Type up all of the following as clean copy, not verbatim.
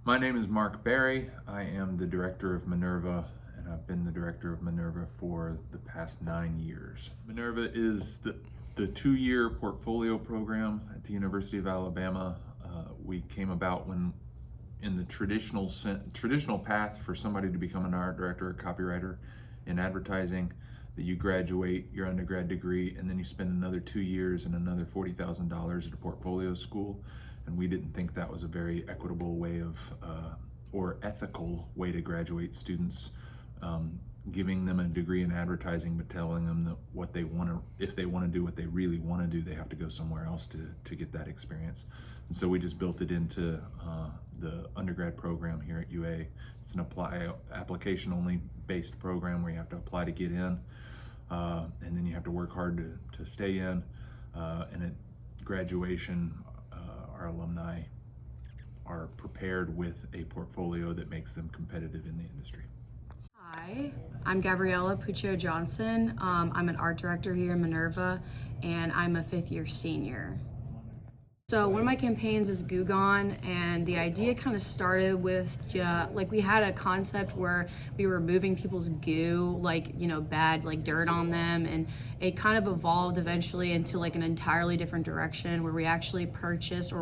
My name is Mark Barry. I am the director of Minerva, and I've been the director of Minerva for the past 9 years. Minerva is the 2-year portfolio program at the University of Alabama. We came about when in the traditional path for somebody to become an art director or copywriter in advertising, that you graduate your undergrad degree and then you spend another 2 years and another $40,000 at a portfolio school. And we didn't think that was a very equitable way of, or ethical way to graduate students, giving them a degree in advertising, but telling them that what they want to, if they want to do what they really want to do, they have to go somewhere else to get that experience. And so we just built it into the undergrad program here at UA. It's an application only based program where you have to apply to get in, and then you have to work hard to stay in. And at graduation, our alumni are prepared with a portfolio that makes them competitive in the industry. Hi, I'm Gabriella Puccio Johnson. I'm an art director here in Minerva, and I'm a 5th-year senior. So one of my campaigns is Goo Gone, and the idea kind of started with like we had a concept where we were removing people's goo, like, you know, bad like dirt on them, and it kind of evolved eventually into like an entirely different direction where we actually purchased,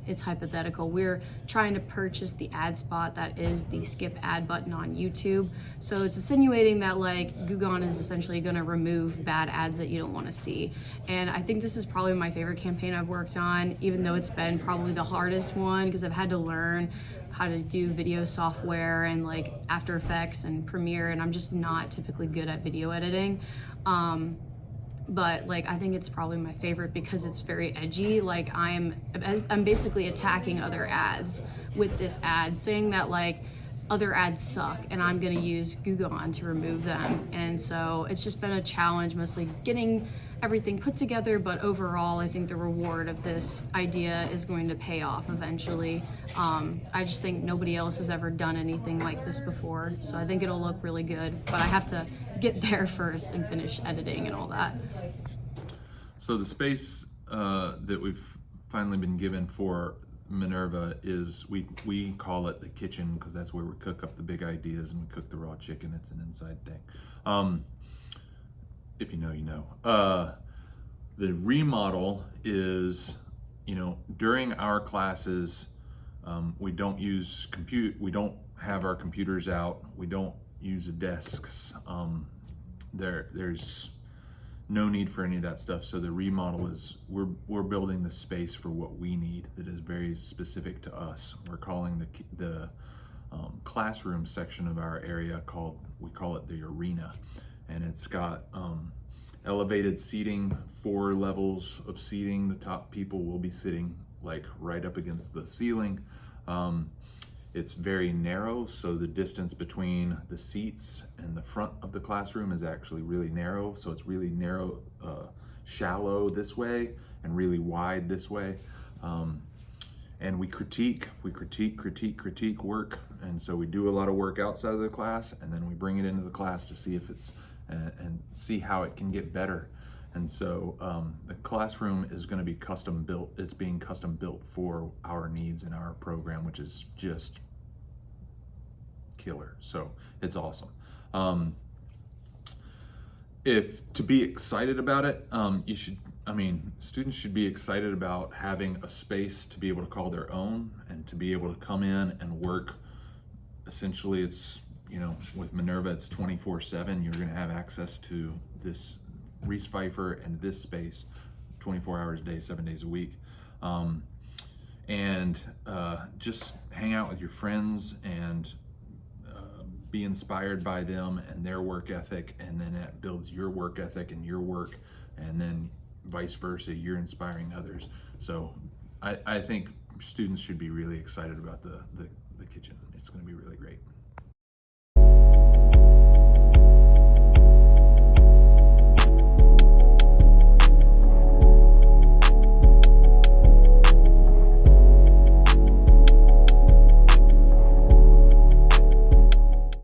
it's hypothetical, we're trying to purchase the ad spot that is the skip ad button on YouTube. So it's insinuating that like Goo Gone is essentially going to remove bad ads that you don't want to see. And I think this is probably my favorite campaign I've worked on, even though it's been probably the hardest one because I've had to learn how to do video software and like After Effects and Premiere, and I'm just not typically good at video editing. But like I think it's probably my favorite because it's very edgy. Like I'm basically attacking other ads with this ad, saying that like other ads suck and I'm gonna use Goo Gone to remove them. And so it's just been a challenge, mostly getting everything put together, but overall I think the reward of this idea is going to pay off eventually. I just think nobody else has ever done anything like this before, so I think it'll look really good, but I have to get there first and finish editing and all that. So the space that we've finally been given for Minerva is, we call it the kitchen because that's where we cook up the big ideas and we cook the raw chicken. It's an inside thing. If you know, you know. The remodel is, you know, during our classes, we don't have our computers out. We don't use desks. There's no need for any of that stuff. So the remodel is, we're building the space for what we need that is very specific to us. We're calling the classroom section of our area we call it the arena. And it's got elevated seating, 4 levels of seating. The top people will be sitting like right up against the ceiling. It's very narrow, so the distance between the seats and the front of the classroom is actually really narrow. So it's really narrow, shallow this way and really wide this way. And we critique work. And so we do a lot of work outside of the class, and then we bring it into the class to see if it's, and see how it can get better. And so the classroom is going to be custom built. It's being custom built for our needs in our program, which is just killer. So it's awesome. If to be excited about it, students should be excited about having a space to be able to call their own and to be able to come in and work. Essentially, it's, you know, with Minerva, it's 24/7. You're going to have access to this Reese Pfeiffer and this space 24 hours a day, 7 days a week. And just hang out with your friends and be inspired by them and their work ethic, and then that builds your work ethic and your work, and then vice versa, you're inspiring others. So I think students should be really excited about the kitchen. It's going to be really great.